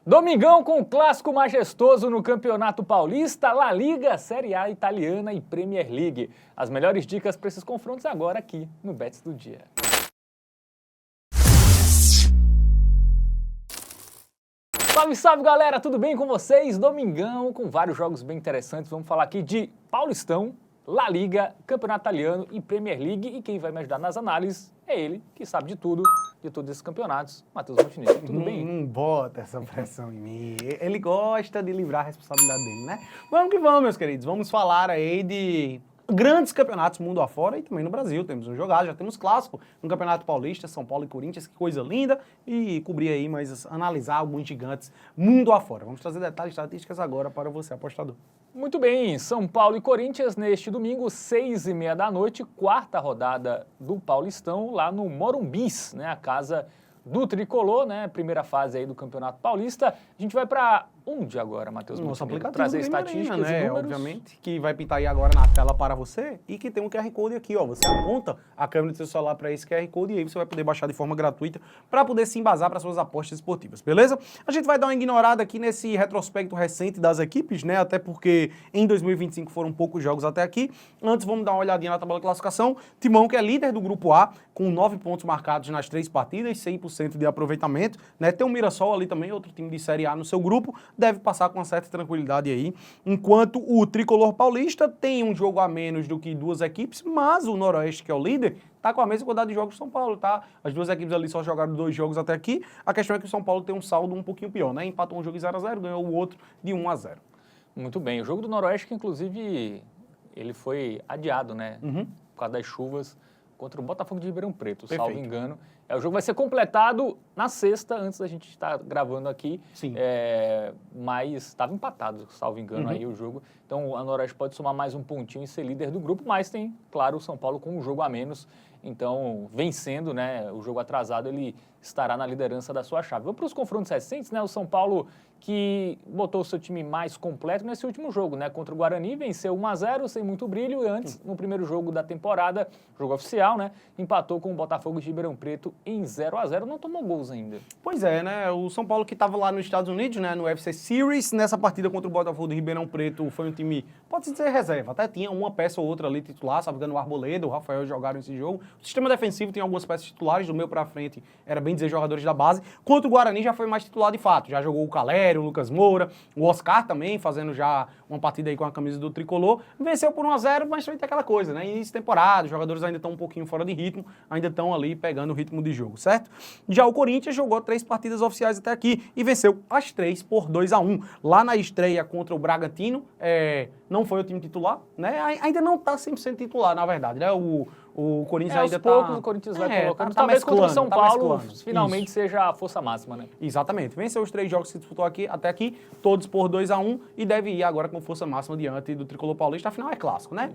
Domingão com o clássico majestoso no Campeonato Paulista, La Liga, Série A italiana e Premier League. As melhores dicas para esses confrontos agora aqui no Bets do Dia. Salve, salve galera, tudo bem com vocês? Domingão com vários jogos bem interessantes. Vamos falar aqui de Paulistão, La Liga, Campeonato Italiano e Premier League. E quem vai me ajudar nas análises é ele, que sabe de tudo, de todos esses campeonatos, Matheus Montenegro. Tudo bem? Não bota essa pressão em mim. Ele gosta de livrar a responsabilidade dele, né? Vamos que vamos, meus queridos. Vamos falar aí de grandes campeonatos mundo afora e também no Brasil. Temos um jogado, já temos clássico no Campeonato Paulista, São Paulo e Corinthians, que coisa linda. E cobrir aí, mas analisar alguns gigantes mundo afora. Vamos trazer detalhes estatísticas agora para você, apostador. Muito bem, São Paulo e Corinthians neste domingo, 6h30 da noite, quarta rodada do Paulistão, lá no Morumbis, né, a casa do Tricolor, né, primeira fase aí do Campeonato Paulista. A gente vai para onde agora, Matheus? Nosso aplicativo trazer do estatísticas Arena, né? e números. Obviamente, que vai pintar aí agora na tela para você e que tem um QR Code aqui, ó. Você aponta a câmera do seu celular para esse QR Code e aí você vai poder baixar de forma gratuita para poder se embasar para suas apostas esportivas, beleza? A gente vai dar uma ignorada aqui nesse retrospecto recente das equipes, né? Até porque em 2025 foram poucos jogos até aqui. Antes, vamos dar uma olhadinha na tabela de classificação. Timão, que é líder do Grupo A, com 9 pontos marcados nas 3 partidas, 100% de aproveitamento, né? Tem o Mirassol ali também, outro time de Série A no seu grupo, deve passar com uma certa tranquilidade aí, enquanto o Tricolor Paulista tem um jogo a menos do que duas equipes, mas o Noroeste, que é o líder, tá com a mesma quantidade de jogos que o São Paulo, tá? As duas equipes ali só jogaram 2 jogos até aqui, a questão é que o São Paulo tem um saldo um pouquinho pior, né? Empatou um jogo de 0x0, ganhou o outro de 1x0. Muito bem, o jogo do Noroeste, que inclusive ele foi adiado, né, por causa das chuvas, contra o Botafogo de Ribeirão Preto, salvo engano. O jogo vai ser completado na sexta, antes da gente estar gravando aqui. Sim. Mas estava empatado, salvo engano, aí o jogo. Então, a Noroeste pode somar mais um pontinho e ser líder do grupo, mas tem, claro, o São Paulo com um jogo a menos. Então, vencendo, né, o jogo atrasado, ele estará na liderança da sua chave. Vamos para os confrontos recentes, né? O São Paulo que botou o seu time mais completo nesse último jogo, né? Contra o Guarani, venceu 1x0, sem muito brilho. E antes, no primeiro jogo da temporada, jogo oficial, né? Empatou com o Botafogo de Ribeirão Preto em 0x0. Não tomou gols ainda. Pois é, né? O São Paulo que estava lá nos Estados Unidos, né? No UFC Series, nessa partida contra o Botafogo de Ribeirão Preto, foi um time, pode-se dizer, reserva. Até tinha uma peça ou outra ali titular, sabe? O Arboleda, o Rafael jogaram esse jogo. O sistema defensivo tem algumas peças titulares, do meio pra frente, era bem dizer jogadores da base. Contra o Guarani já foi mais titular de fato. Já jogou o Calério, o Lucas Moura, o Oscar também, fazendo já uma partida aí com a camisa do Tricolor. Venceu por 1x0, mas foi aquela coisa, né? Início de temporada, os jogadores ainda estão um pouquinho fora de ritmo, ainda estão ali pegando o ritmo de jogo, certo? Já o Corinthians jogou 3 partidas oficiais até aqui e venceu as 3 por 2x1. Lá na estreia contra o Bragantino, não foi o time titular, né? Ainda não está 100% titular, na verdade, né? O Corinthians ainda está... Aos poucos o Corinthians vai colocando. Talvez contra o São Paulo finalmente seja a força máxima, né? Exatamente. Venceu os 3 jogos que disputou aqui, até aqui, todos por 2x1 e deve ir agora com força máxima diante do Tricolor Paulista. Afinal, é clássico, né?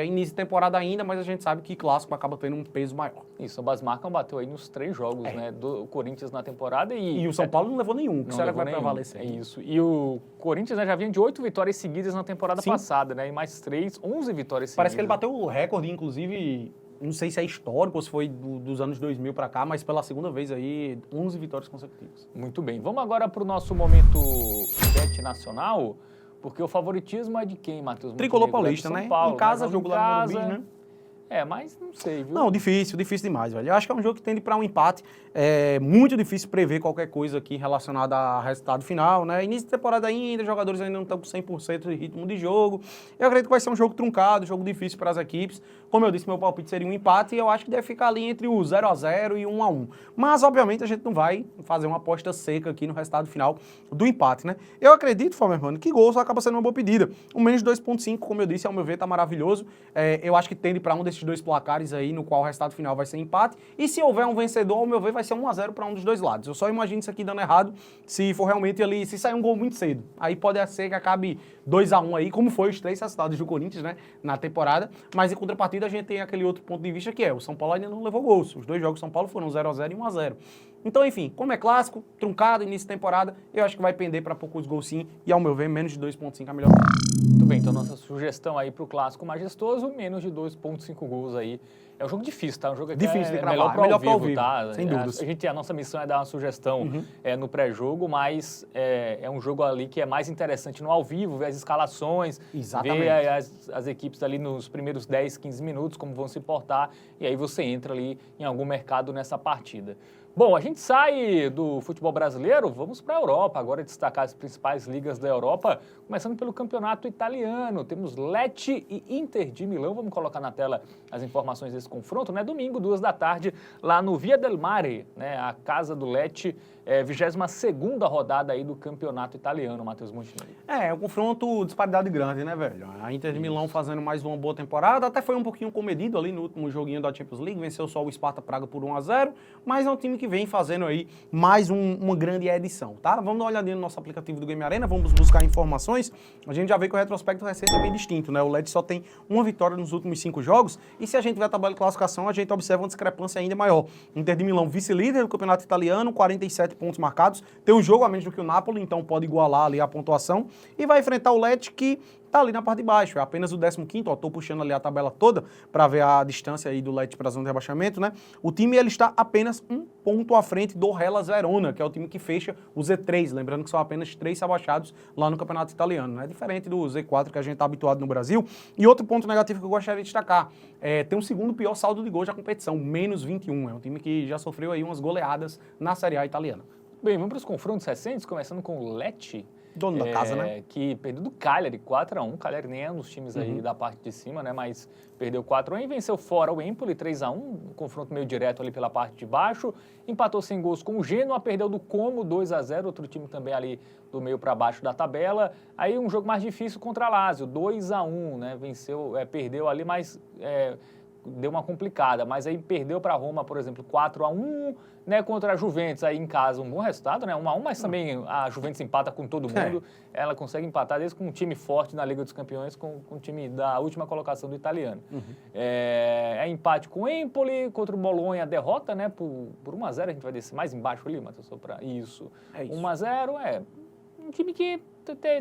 Início de temporada ainda, mas a gente sabe que clássico acaba tendo um peso maior. Isso, o Basmarcam bateu aí nos 3 jogos, né? Do Corinthians na temporada e o São Paulo não levou nenhum, que será que vai prevalecer? É isso. E o Corinthians, né, já vinha de 8 vitórias seguidas na temporada passada, né? E mais 3, 11 vitórias seguidas. Parece que ele bateu o recorde, inclusive... Não sei se é histórico ou se foi dos anos 2000 para cá, mas pela segunda vez aí, 11 vitórias consecutivas. Muito bem. Vamos agora para o nosso momento Bet nacional, porque o favoritismo é de quem, Matheus? Tricolor Paulista, né? Paulo, em casa, jogo lá no Morumbi, né? Mas não sei, viu? Não, difícil demais, velho. Eu acho que é um jogo que tende para um empate. É muito difícil prever qualquer coisa aqui relacionada a resultado final, né? Início de temporada ainda, os jogadores ainda não estão com 100% de ritmo de jogo. Eu acredito que vai ser um jogo truncado, um jogo difícil para as equipes. Como eu disse, meu palpite seria um empate e eu acho que deve ficar ali entre o 0x0 e 1x1. Mas, obviamente, a gente não vai fazer uma aposta seca aqui no resultado final do empate, né? Eu acredito, Famermano, que gol só acaba sendo uma boa pedida. O menos 2.5, como eu disse, ao meu ver, tá maravilhoso. Eu acho que tende para um desses 2 placares aí, no qual o resultado final vai ser empate. E se houver um vencedor, ao meu ver, vai ser 1x0 para um dos 2 lados. Eu só imagino isso aqui dando errado se for realmente ali, se sair um gol muito cedo. Aí pode ser que acabe 2x1 aí, como foi os 3 resultados do Corinthians, né, na temporada. Mas em contrapartida a gente tem aquele outro ponto de vista que o São Paulo ainda não levou gols. Os 2 jogos do São Paulo foram 0x0 e 1x0. Então, enfim, como é clássico, truncado, início de temporada, eu acho que vai pender para poucos gols sim, e ao meu ver, menos de 2,5 é a melhor. Muito bem, então nossa sugestão aí para o clássico majestoso, menos de 2,5 gols aí. É um jogo difícil, tá? Um jogo que difícil de cravar, melhor para ao vivo, tá? sem dúvidas. A nossa missão é dar uma sugestão no pré-jogo, mas é um jogo ali que é mais interessante no ao vivo, ver as escalações, Exatamente. ver as equipes ali nos primeiros 10, 15 minutos, como vão se portar, e aí você entra ali em algum mercado nessa partida. Bom, a gente sai do futebol brasileiro, vamos para a Europa, agora destacar as principais ligas da Europa, começando pelo campeonato italiano. Temos Lecce e Inter de Milão, vamos colocar na tela as informações desse confronto, né? Domingo, 14h, lá no Via del Mare, né? A casa do Lecce, 22ª rodada aí do campeonato italiano, Matheus Montenegro. É um confronto, disparidade grande, né, velho? A Inter de Milão fazendo mais uma boa temporada, até foi um pouquinho comedido ali no último joguinho da Champions League, venceu só o Sparta Praga por 1-0, mas é um time que vem fazendo aí mais uma grande edição, tá? Vamos dar uma olhadinha no nosso aplicativo do Game Arena, vamos buscar informações. A gente já vê que o retrospecto recente é bem distinto, né? O Lecce só tem uma vitória nos últimos 5 jogos, e se a gente ver a tabela de classificação, a gente observa uma discrepância ainda maior. Inter de Milão, vice-líder do campeonato italiano, 47 pontos marcados, tem um jogo a menos do que o Napoli, então pode igualar ali a pontuação, e vai enfrentar o Lecce que tá ali na parte de baixo, é apenas o 15º, ó, tô puxando ali a tabela toda para ver a distância aí do Lecce para a zona de rebaixamento, né? O time, ele está apenas um ponto à frente do Hellas Verona, que é o time que fecha o Z3, lembrando que são apenas 3 rebaixados lá no campeonato italiano, né? Diferente do Z4 que a gente tá habituado no Brasil. E outro ponto negativo que eu gostaria de destacar, tem o segundo pior saldo de gols da competição, menos 21, é um time que já sofreu aí umas goleadas na Série A italiana. Bem, vamos para os confrontos recentes, começando com o Lecce. Dono da casa, né? Que perdeu do Cagliari, 4-1. O Cagliari nem é um dos times aí da parte de cima, né? Mas perdeu 4-1 e venceu fora o Empoli, 3-1. Um confronto meio direto ali pela parte de baixo. Empatou sem gols com o Genoa, perdeu do Como, 2-0. Outro time também ali do meio para baixo da tabela. Aí um jogo mais difícil contra a Lazio, 2-1, né? Venceu, perdeu ali, mas deu uma complicada. Mas aí perdeu para a Roma, por exemplo, 4-1. Né, contra a Juventus aí em casa, um bom resultado, né? 1-1, mas também a Juventus empata com todo mundo. Ela consegue empatar desde com um time forte na Liga dos Campeões, com o time da última colocação do italiano. Empate com o Empoli, contra o Bolonha, derrota, né? Por 1-0, a gente vai descer mais embaixo ali, Matheus, só para isso. 1-0, um time que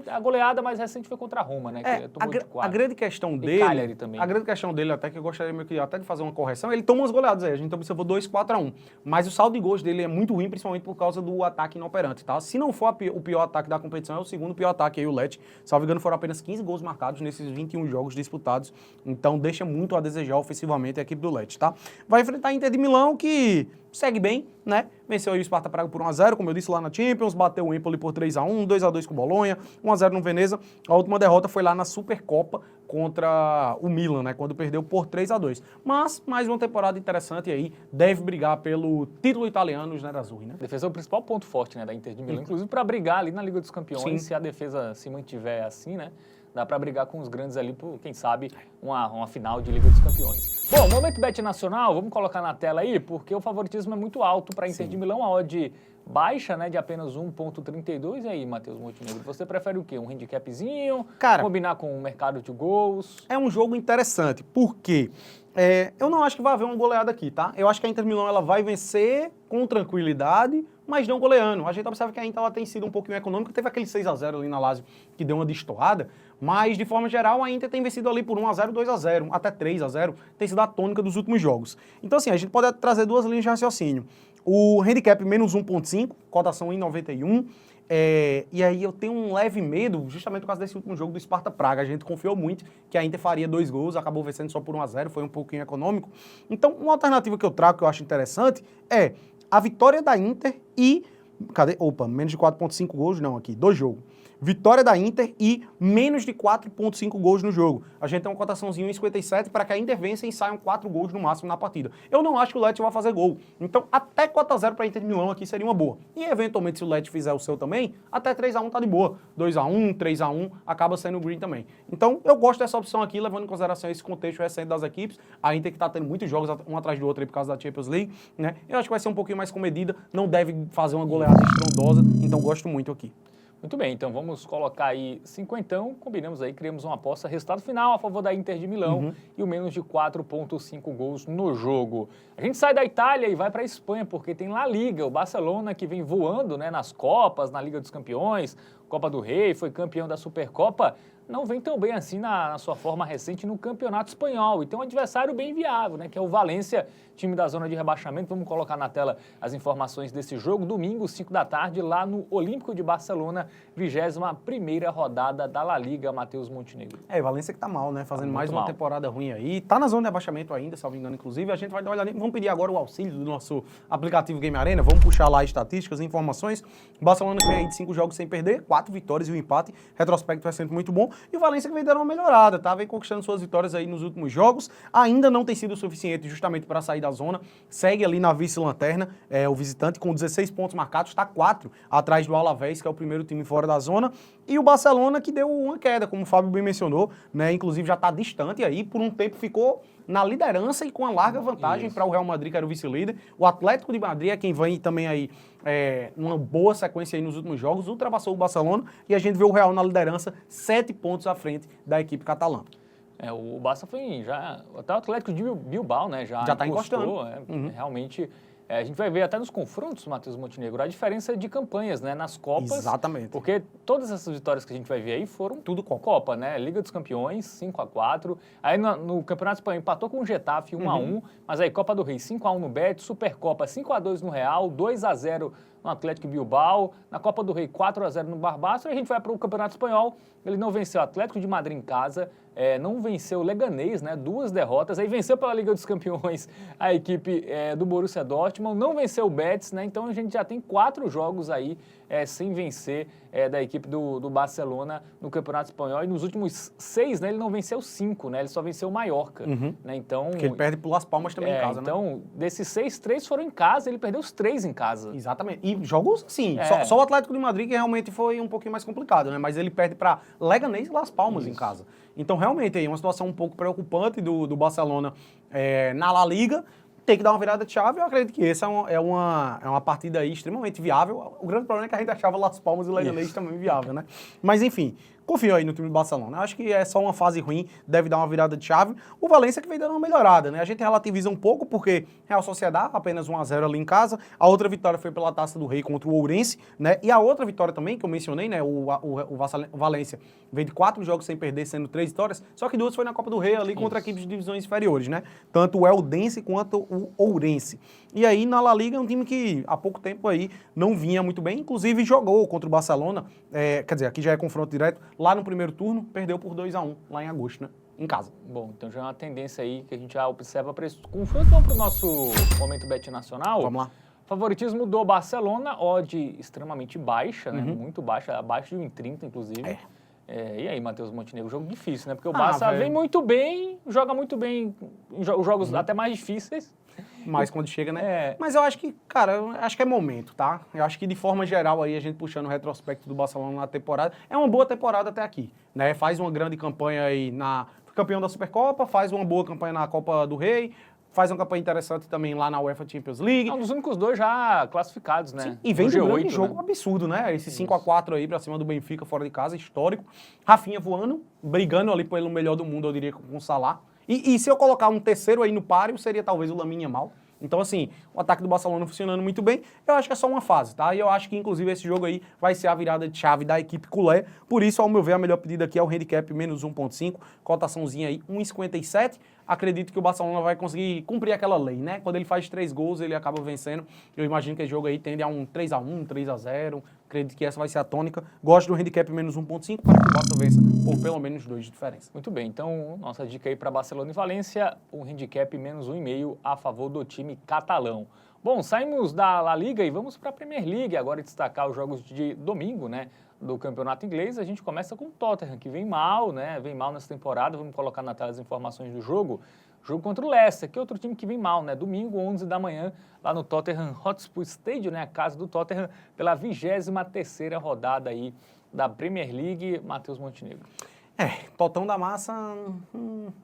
a goleada mais recente foi contra a Roma, né? Que tomou de 4. A grande questão dele, Cagliari também. A grande questão dele, até que eu gostaria meio que até de fazer uma correção, ele toma umas goleadas aí, a gente observou 2-4-1, mas o saldo de gols dele é muito ruim, principalmente por causa do ataque inoperante, tá? Se não for o pior ataque da competição, é o segundo pior ataque aí, o Lecce. Salvo engano, foram apenas 15 gols marcados nesses 21 jogos disputados, então deixa muito a desejar ofensivamente a equipe do Lecce, tá? Vai enfrentar a Inter de Milão, que segue bem, né? Venceu aí o Sparta Praga por 1-0, como eu disse lá na Champions, bateu o Empoli por 3-1, 2-2 com o Bolonha, 1-0 no Veneza. A última derrota foi lá na Supercopa contra o Milan, né? Quando perdeu por 3-2. Mas mais uma temporada interessante aí, deve brigar pelo título italiano, os Nerazzurri, né? A defesa é o principal ponto forte, né, da Inter de Milão, inclusive para brigar ali na Liga dos Campeões, se a defesa se mantiver assim, né? Dá para brigar com os grandes ali por, quem sabe, uma final de Liga dos Campeões. Bom, momento bet nacional, vamos colocar na tela aí, porque o favoritismo é muito alto para a Inter de Milão, a odd baixa, né, de apenas 1,32. E aí, Matheus Montenegro, você prefere o quê? Um handicapzinho? Cara, combinar com o mercado de gols? É um jogo interessante, porque eu não acho que vai haver uma goleada aqui, tá? Eu acho que a Inter de Milão ela vai vencer com tranquilidade, mas não goleando. A gente observa que a Inter ela tem sido um pouquinho econômica, teve aquele 6-0 ali na Lazio que deu uma destoada, mas de forma geral a Inter tem vencido ali por 1-0, 2-0, até 3-0, tem sido a tônica dos últimos jogos. Então assim, a gente pode trazer duas linhas de raciocínio. O handicap menos 1,5, cotação em 91, e aí eu tenho um leve medo, justamente por causa desse último jogo do Sparta Praga. A gente confiou muito que a Inter faria 2 gols, acabou vencendo só por 1-0, foi um pouquinho econômico. Então, uma alternativa que eu trago, que eu acho interessante, é a vitória da Inter e... menos de 4,5 gols, não, aqui, 2 jogos. Vitória da Inter e menos de 4,5 gols no jogo. A gente tem uma cotaçãozinha 1,57 para que a Inter vença e saiam 4 gols no máximo na partida. Eu não acho que o Lecce vai fazer gol. Então, até cota 0 para a Inter de Milão aqui seria uma boa. E, eventualmente, se o Lecce fizer o seu também, até 3-1 tá de boa. 2-1, 3-1, acaba sendo o green também. Então, eu gosto dessa opção aqui, levando em consideração esse contexto recente das equipes. A Inter que está tendo muitos jogos, um atrás do outro aí por causa da Champions League, né? Eu acho que vai ser um pouquinho mais comedida, não deve fazer uma goleada estrondosa, então gosto muito aqui. Muito bem, então vamos colocar aí 50, combinamos aí, criamos uma aposta, resultado final a favor da Inter de Milão e o menos de 4,5 gols no jogo. A gente sai da Itália e vai para a Espanha, porque tem La Liga, o Barcelona que vem voando, né, nas Copas, na Liga dos Campeões, Copa do Rei, foi campeão da Supercopa, não vem tão bem assim na sua forma recente no Campeonato Espanhol. E tem um adversário bem viável, né, que é o Valência, time da zona de rebaixamento. Vamos colocar na tela as informações desse jogo. Domingo, 5 da tarde, lá no Olímpico de Barcelona, 21ª rodada da La Liga, Matheus Montenegro. O Valência que tá mal, né? Fazendo mais uma mal. temporada ruim aí. Tá na zona de rebaixamento ainda, salvo engano, inclusive. A gente vai dar uma olhada. Vamos pedir agora o auxílio do nosso aplicativo Game Arena. Vamos puxar lá estatísticas e informações. O Barcelona que vem aí de 5 jogos sem perder, 4 vitórias e um empate. Retrospecto recente muito bom. E o Valência que vem dando uma melhorada, tá? Vem conquistando suas vitórias aí nos últimos jogos. Ainda não tem sido o suficiente justamente para sair da zona. Segue ali na vice-lanterna, o visitante, com 16 pontos marcados, está 4 atrás do Alavés, que é o primeiro time fora da zona. E o Barcelona que deu uma queda, como o Fábio bem mencionou, né? Inclusive já está distante aí, por um tempo ficou na liderança e com uma larga vantagem para o Real Madrid, que era o vice-líder. O Atlético de Madrid é quem vem também aí numa boa sequência aí nos últimos jogos, ultrapassou o Barcelona e a gente vê o Real na liderança, 7 pontos à frente da equipe catalã. O Barça foi já, até o Atlético de Bilbao, né, já está encostando. Realmente, a gente vai ver até nos confrontos, Matheus Montenegro, a diferença de campanhas, né, nas Copas. Exatamente. Porque todas essas vitórias que a gente vai ver aí foram tudo Copa, né? Liga dos Campeões, 5-4. Aí no Campeonato Espanhol empatou com o Getafe, 1-1. Mas aí Copa do Rei, 5-1 no Betis, Supercopa, 5-2 no Real, 2-0 no Atlético Bilbao. Na Copa do Rei, 4-0 no Barbaço. Aí a gente vai para o Campeonato Espanhol, ele não venceu o Atlético de Madrid em casa, não venceu o Leganés, né? 2 derrotas. Aí venceu pela Liga dos Campeões a equipe do Borussia Dortmund, não venceu o Betis, né? Então a gente já tem 4 jogos aí sem vencer da equipe do Barcelona no Campeonato Espanhol. E nos últimos 6, né, ele não venceu 5, né? Ele só venceu o Mallorca. Né? Então, porque ele perde por Las Palmas também em casa, né? Então, desses 6, 3 foram em casa, ele perdeu os 3 em casa. Exatamente. E jogos, sim. Só o Atlético de Madrid que realmente foi um pouquinho mais complicado, né? Mas ele perde para Leganés e Las Palmas em casa. Então, realmente, é uma situação um pouco preocupante do Barcelona na La Liga. Tem que dar uma virada de chave. Eu acredito que essa é uma partida aí extremamente viável. O grande problema é que a gente achava Las Palmas e Leganés também viável, né? Mas, enfim, confio aí no time do Barcelona. Eu acho que é só uma fase ruim, deve dar uma virada de chave. O Valência que vem dando uma melhorada, né? A gente relativiza um pouco, porque Real Sociedad, apenas 1-0 ali em casa. A outra vitória foi pela Taça do Rei contra o Ourense, né? E a outra vitória também, que eu mencionei, né? O Valência veio de 4 jogos sem perder, sendo 3 vitórias, só que 2 foi na Copa do Rei ali contra equipes de divisões inferiores, né? Tanto o Eldense quanto o Ourense. E aí, na La Liga, é um time que há pouco tempo aí não vinha muito bem, inclusive jogou contra o Barcelona, quer dizer, aqui já é confronto direto, lá no primeiro turno, perdeu por 2-1, lá em agosto, né? Em casa. Bom, então já é uma tendência aí que a gente já observa para esse confronto. Vamos para o nosso momento Bet Nacional. Vamos lá. Favoritismo do Barcelona, odd extremamente baixa, né? Muito baixa, abaixo de 1,30 inclusive. E aí, Matheus Montenegro, jogo difícil, né? Porque o Barça vem muito bem, joga muito bem os jogos até mais difíceis. Mas quando chega, né? Mas eu acho que, cara, acho que é momento, tá? Eu acho que de forma geral aí, a gente puxando o retrospecto do Barcelona na temporada, é uma boa temporada até aqui, né? Faz uma grande campanha aí campeão da Supercopa, faz uma boa campanha na Copa do Rei, faz uma campanha interessante também lá na UEFA Champions League. É um dos únicos 2 já classificados, né? Sim, e vem de um grande jogo absurdo, né? Esse 5-4 aí pra cima do Benfica, fora de casa, histórico. Rafinha voando, brigando ali pelo melhor do mundo, eu diria, com o Salah. E se eu colocar um terceiro aí no páreo, seria talvez o Lamine Yamal. Então, assim, o ataque do Barcelona funcionando muito bem, eu acho que é só uma fase, tá? E eu acho que, inclusive, esse jogo aí vai ser a virada de chave da equipe culé. Por isso, ao meu ver, a melhor pedida aqui é o handicap menos 1,5, cotaçãozinha aí 1,57. Acredito que o Barcelona vai conseguir cumprir aquela lei, né? Quando ele faz 3 gols, ele acaba vencendo. Eu imagino que esse jogo aí tende a um 3-1, 3-0. Acredito que essa vai ser a tônica. Gosto do handicap menos 1,5 para que o Barça vença por pelo menos 2 de diferença. Muito bem, então nossa dica aí para Barcelona e Valência, um handicap menos 1,5 a favor do time catalão. Bom, saímos da La Liga e vamos para a Premier League, agora destacar os jogos de domingo, né? Do campeonato inglês. A gente começa com o Tottenham, que vem mal, né? Vem mal nessa temporada. Vamos colocar na tela as informações do jogo. Jogo contra o Leicester, que é outro time que vem mal, né? Domingo, 11 da manhã, lá no Tottenham Hotspur Stadium, né? A casa do Tottenham, pela 23ª rodada aí da Premier League. Matheus Montenegro. Totão da Massa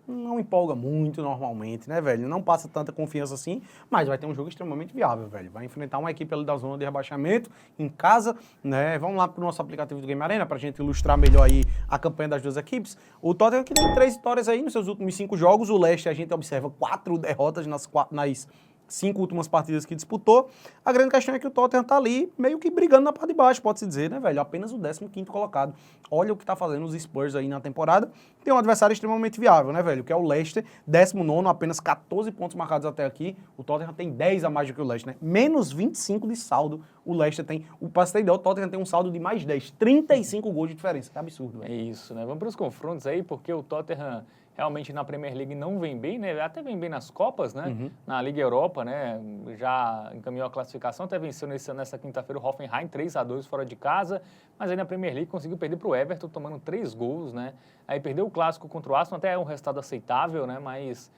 não empolga muito normalmente, né, velho? Não passa tanta confiança assim, mas vai ter um jogo extremamente viável, velho. Vai enfrentar uma equipe ali da zona de rebaixamento, em casa, né? Vamos lá pro nosso aplicativo do Game Arena pra gente ilustrar melhor aí a campanha das duas equipes. O Tottenham que tem 3 vitórias aí nos seus últimos 5 jogos, o Leicester a gente observa 4 derrotas nas 5 últimas partidas que disputou. A grande questão é que o Tottenham tá ali meio que brigando na parte de baixo, pode-se dizer, né, velho? Apenas o 15º colocado. Olha o que tá fazendo os Spurs aí na temporada. Tem um adversário extremamente viável, né, velho? Que é o Leicester, 19º, apenas 14 pontos marcados até aqui. O Tottenham tem 10 a mais do que o Leicester, né? Menos 25 de saldo o Leicester tem. Pra você ter ideia, o Tottenham tem um saldo de mais 10. 35 gols de diferença. É absurdo, velho. É isso, né? Vamos para os confrontos aí, porque o Tottenham realmente na Premier League não vem bem, né? Até vem bem nas Copas, né? Na Liga Europa, né? Já encaminhou a classificação, até venceu nessa quinta-feira o Hoffenheim 3-2 fora de casa, mas aí na Premier League conseguiu perder para o Everton, tomando 3 gols, né? Aí perdeu o clássico contra o Arsenal, até é um resultado aceitável, né? Mas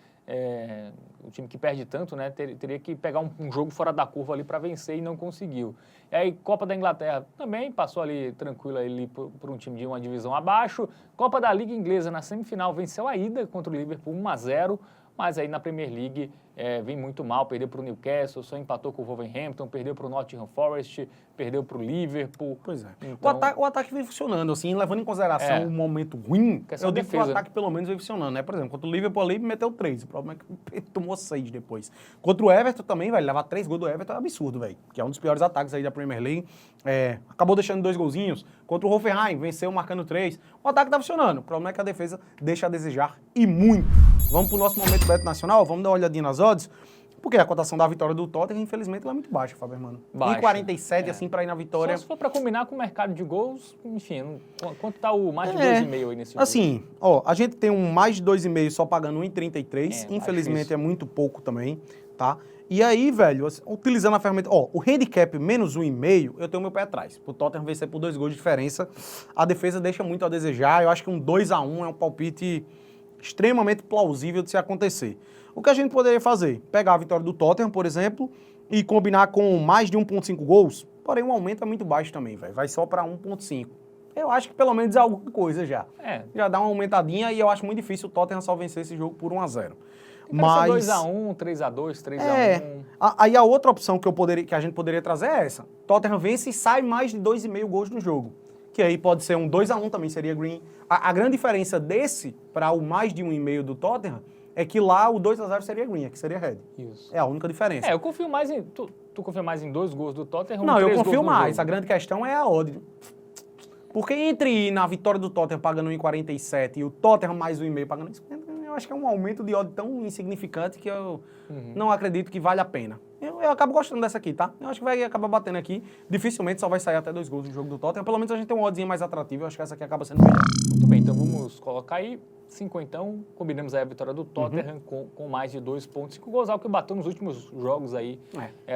o time que perde tanto, né? Teria que pegar um jogo fora da curva ali para vencer e não conseguiu. E aí Copa da Inglaterra também passou ali tranquilo ali por um time de uma divisão abaixo. Copa da Liga Inglesa na semifinal venceu a ida contra o Liverpool 1-0, mas aí na Premier League vem muito mal, perdeu para o Newcastle, só empatou com o Wolverhampton, perdeu para o Nottingham Forest, perdeu para o Liverpool. Pois é. Então, O ataque vem funcionando, assim, levando em consideração um momento ruim, eu digo que o ataque pelo menos vem funcionando, né? Por exemplo, contra o Liverpool ali meteu 3, o problema é que ele tomou 6 depois. Contra o Everton também, velho, levar 3 gols do Everton é absurdo, velho, que é um dos piores ataques aí da Premier League. Acabou deixando 2 golzinhos. Contra o Hoffenheim, venceu marcando 3. O ataque tá funcionando, o problema é que a defesa deixa a desejar e muito. Vamos pro nosso momento beto nacional, vamos dar uma olhadinha nas odds. Porque a cotação da vitória do Tottenham, infelizmente, ela é muito baixa, Fábio, mano. 1,47 assim pra ir na vitória. Só se for pra combinar com o mercado de gols, enfim, quanto tá o mais de 2,5 aí nesse jogo? Assim, ó, a gente tem um mais de 2,5 só pagando 1,33. Infelizmente é muito pouco também, tá? E aí, velho, assim, utilizando a ferramenta, ó, o handicap menos 1,5, eu tenho meu pé atrás. Pro Tottenham vencer por 2 gols de diferença, a defesa deixa muito a desejar. Eu acho que um 2-1 é um palpite extremamente plausível de se acontecer. O que a gente poderia fazer? Pegar a vitória do Tottenham, por exemplo, e combinar com mais de 1,5 gols, porém o aumento é muito baixo também, velho. Vai só para 1,5. Eu acho que pelo menos é alguma coisa já. Já dá uma aumentadinha e eu acho muito difícil o Tottenham só vencer esse jogo por 1-0. Mas 2-1, 3-2, 3-1. Aí a outra opção que a gente poderia trazer é essa. Tottenham vence e sai mais de 2,5 gols no jogo. Que aí pode ser um 2-1 também, seria green. A grande diferença desse para o mais de 1,5 do Tottenham é que lá o 2-0 seria green, aqui seria red. Isso. É a única diferença. Eu confio mais em... Tu confia mais em 2 gols do Tottenham? Não, eu confio mais. A grande questão é a odd. Porque entre ir na vitória do Tottenham pagando 1,47 e o Tottenham mais 1,5 pagando 1,50, eu acho que é um aumento de odd tão insignificante que eu não acredito que vale a pena. Eu acabo gostando dessa aqui, tá? Eu acho que vai acabar batendo aqui. Dificilmente só vai sair até 2 gols no jogo do Tottenham. Pelo menos a gente tem uma oddzinha mais atrativa. Eu acho que essa aqui acaba sendo melhor. Muito bem, então vamos colocar aí 5 então. Combinamos aí a vitória do Tottenham com mais de 2,5 gols, algo que bateu nos últimos jogos aí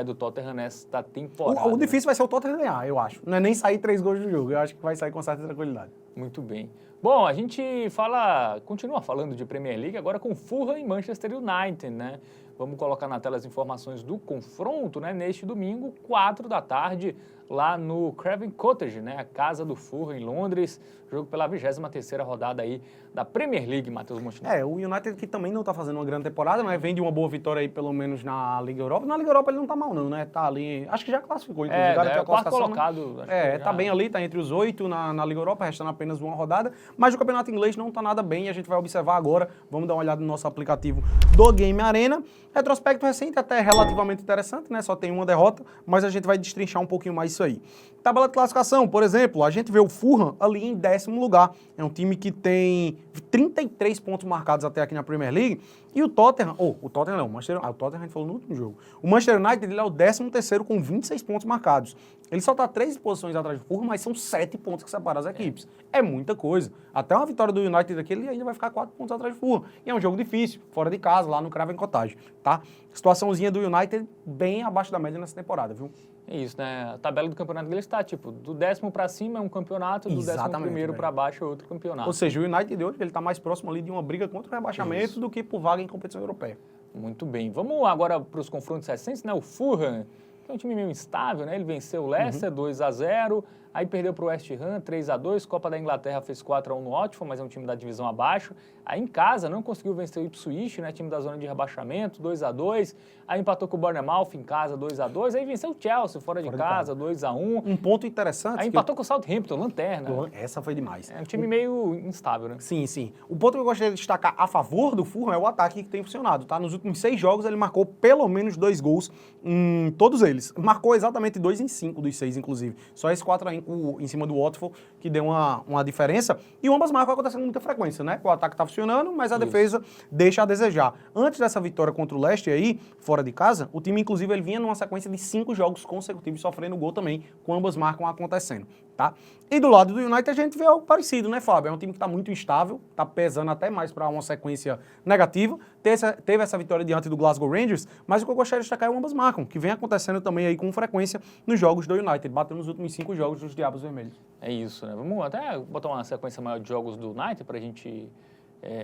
do Tottenham nesta temporada. O difícil vai ser o Tottenham ganhar, eu acho. Não é nem sair 3 gols do jogo. Eu acho que vai sair com certa tranquilidade. Muito bem. Bom, a gente continua falando de Premier League agora com Fulham e Manchester United, né? Vamos colocar na tela as informações do confronto, né? Neste domingo, 4 da tarde, lá no Craven Cottage, né? A casa do Fulham em Londres. Jogo pela 23ª rodada aí da Premier League, Matheus Montenegro. O United que também não está fazendo uma grande temporada, mas vem de uma boa vitória aí, pelo menos na Liga Europa. Na Liga Europa ele não tá mal não, né? Tá ali, acho que já classificou, inclusive. É o quarto colocado. Tá bem ali, tá entre os 8 na Liga Europa, restando apenas uma rodada. Mas o campeonato inglês não tá nada bem e a gente vai observar agora. Vamos dar uma olhada no nosso aplicativo do Game Arena. Retrospecto recente, até relativamente interessante, né? Só tem uma derrota, mas a gente vai destrinchar um pouquinho mais isso aí. Tabela de classificação, por exemplo, a gente vê o Fulham ali em 10º lugar. É um time que tem 33 pontos marcados até aqui na Premier League. E o Tottenham, o Tottenham não, o Tottenham a gente falou no último jogo. O Manchester United ele é o 13º com 26 pontos marcados. Ele só está 3 posições atrás do Fulham, mas são 7 pontos que separam as equipes. É muita coisa. Até uma vitória do United aqui, ele ainda vai ficar 4 pontos atrás do Fulham. E é um jogo difícil, fora de casa, lá no Craven Cottage, tá? Situaçãozinha do United bem abaixo da média nessa temporada, viu? É isso, né? A tabela do campeonato inglês está, tipo, do 10º para cima é um campeonato, do 11º para baixo é outro campeonato. Ou seja, o United hoje ele está mais próximo ali de uma briga contra o rebaixamento do que por vaga em competição europeia. Muito bem. Vamos agora para os confrontos recentes, né? O Fulham, que é um time meio instável, né? Ele venceu o Leicester 2-0, aí perdeu para o West Ham 3-2, Copa da Inglaterra fez 4-1 no Watford, mas é um time da divisão abaixo. Aí em casa não conseguiu vencer o Ipswich, né, time da zona de rebaixamento, 2-2. Aí empatou com o Bournemouth em casa, 2-2. Aí venceu o Chelsea fora de casa, 2-1. Um ponto interessante... Aí empatou com o Southampton, lanterna. Essa foi demais. É um time meio instável, né? Sim, sim. O ponto que eu gostaria de destacar a favor do Fulham é o ataque que tem funcionado, tá? Nos últimos 6 jogos ele marcou pelo menos 2 gols em todos eles. Marcou exatamente 2 em 5 dos 6, inclusive. Só esse 4-1 em cima do Watford que deu uma diferença. E ambas marcam acontecendo com muita frequência, né? O ataque tá funcionando, mas a defesa deixa a desejar. Antes dessa vitória contra o Leicester aí, fora de casa, o time, inclusive, ele vinha numa sequência de 5 jogos consecutivos sofrendo gol também, com ambas marcam acontecendo, tá? E do lado do United a gente vê algo parecido, né, Fábio? É um time que tá muito instável, tá pesando até mais para uma sequência negativa. Teve essa vitória diante do Glasgow Rangers, mas o que eu gostaria de destacar é o ambas marcam, que vem acontecendo também aí com frequência nos jogos do United, batendo nos últimos 5 jogos dos Diabos Vermelhos. É isso, né? Vamos até botar uma sequência maior de jogos do United pra gente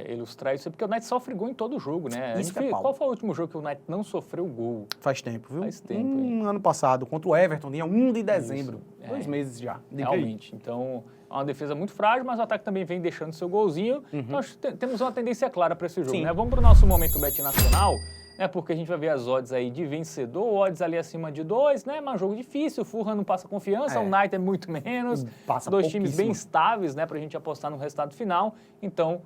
ilustrar isso, porque o United sofre gol em todo jogo, né? Isso que é pau. Qual foi o último jogo que o United não sofreu gol? Faz tempo, viu? Faz tempo, hein? Ano passado, contra o Everton, dia 1 de dezembro. Isso, 2 meses já. Realmente. Então, é uma defesa muito frágil, mas o ataque também vem deixando seu golzinho. Então, acho que temos uma tendência clara para esse jogo, Sim. né? Vamos para o nosso momento bet nacional, né? Porque a gente vai ver as odds aí de vencedor, odds ali acima de 2, né? Mas um jogo difícil, o Fulham não passa confiança, o United é muito menos. Passa 2 times bem pouquíssimo. estáveis, né? Pra gente apostar no resultado final. Então,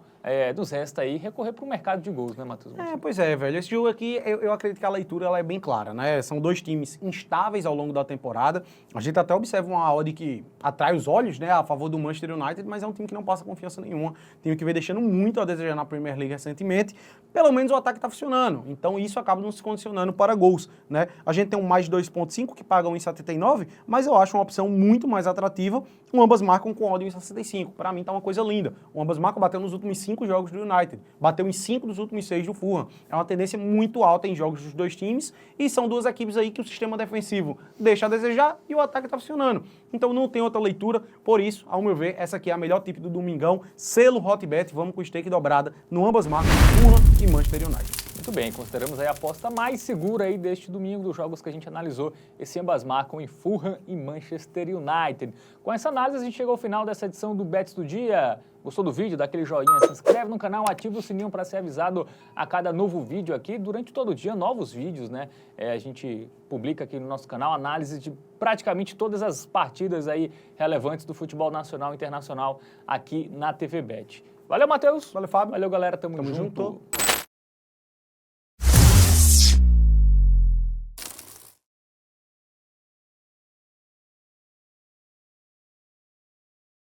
nos resta aí recorrer para o mercado de gols, né, Matheus? Pois é, velho. Esse jogo aqui, eu acredito que a leitura ela é bem clara, né? São 2 times instáveis ao longo da temporada. A gente até observa uma odd que atrai os olhos, né, a favor do Manchester United, mas é um time que não passa confiança nenhuma. Time que vem deixando muito a desejar na Premier League recentemente. Pelo menos o ataque tá funcionando. Então isso acaba nos condicionando para gols, né? A gente tem um mais de 2.5 que paga 1,79, mas eu acho uma opção muito mais atrativa. Ambas marcam com odd 1,65. Para mim tá uma coisa linda. Ambas marcam bateu nos últimos 5 jogos do United. Bateu em 5 dos últimos 6 do Fulham. É uma tendência muito alta em jogos dos 2 times e são 2 equipes aí que o sistema defensivo deixa a desejar e o ataque tá funcionando. Então não tem outra leitura, por isso, ao meu ver, essa aqui é a melhor tip do domingão. Selo Hotbet, vamos com stake dobrada no ambas marcas Fulham e Manchester United. Muito bem, consideramos aí a aposta mais segura aí deste domingo dos jogos que a gente analisou. Esse ambas marcam em Fulham e Manchester United. Com essa análise a gente chegou ao final dessa edição do Bets do Dia. Gostou do vídeo? Dá aquele joinha, se inscreve no canal, ativa o sininho para ser avisado a cada novo vídeo aqui. Durante todo o dia, novos vídeos, né? A gente publica aqui no nosso canal análise de praticamente todas as partidas aí relevantes do futebol nacional e internacional aqui na TV Bet. Valeu, Matheus. Valeu, Fábio. Valeu, galera. Tamo Tamo junto. junto.